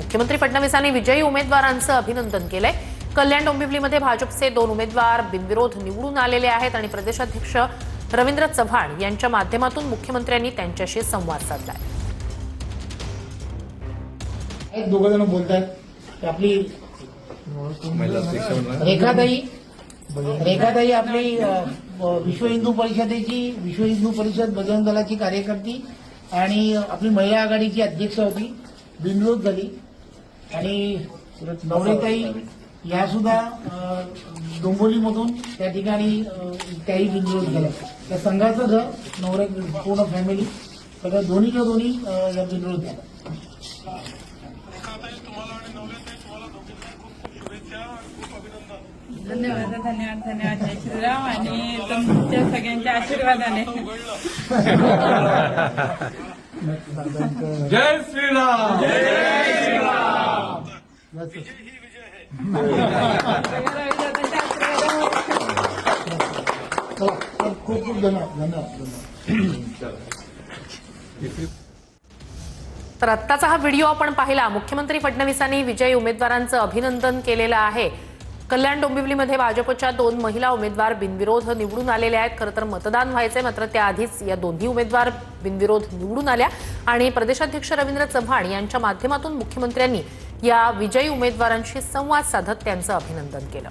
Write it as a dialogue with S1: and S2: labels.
S1: मुख्यमंत्री फडणवीसांनी विजयी उमेदवारांचं अभिनंदन केलंय। कल्याण डोंबिवलीमध्ये भाजपचे 2 उमेदवार बिनविरोध निवडून आलेले आहेत आणि प्रदेशाध्यक्ष रवींद्र चव्हाण यांच्या माध्यमातून मुख्यमंत्र्यांनी त्यांच्याशी संवाद साधलाय।
S2: एक दोघं जण बोलतात आपली रेखाताई आपली विश्व हिंदू परिषद बजरंग दलाची कार्यकर्ती आणि आपली महिला आघाडीची अध्यक्ष होती, बिनविरोध झाली। आणि नवरेताई या सुद्धा डोंबिवलीमधून त्या ठिकाणी त्याही बिनविरोध झाल्या। त्या संघाचं घर नवरे पूर्ण फॅमिली सगळ्या दोन्हीच्या दोन्ही या बिनविरोध झाल्या।
S3: धन्यवाद धन्यवाद धन्यवाद। जय श्रीराम आणि तुमच्या सगळ्यांच्या आशीर्वादाने
S4: जय श्रीराम जय श्रीराम।
S2: खूप खूप धन्यवाद।
S1: तर आत्ताचा हा व्हिडिओ आपण पाहिला। मुख्यमंत्री फडणवीसांनी विजयी उमेदवारांचं अभिनंदन केलेलं आहे। कल्याण डोंबिवलीमध्ये भाजपच्या 2 महिला उमेदवार बिनविरोध निवडून आलेल्या आहेत। खरं तर मतदान व्हायचंय, मात्र त्याआधीच या दोन्ही उमेदवार बिनविरोध निवडून आल्या आणि प्रदेशाध्यक्ष रवींद्र चव्हाण यांच्या माध्यमातून मुख्यमंत्र्यांनी या विजयी उमेदवारांशी संवाद साधत त्यांचं अभिनंदन केलं।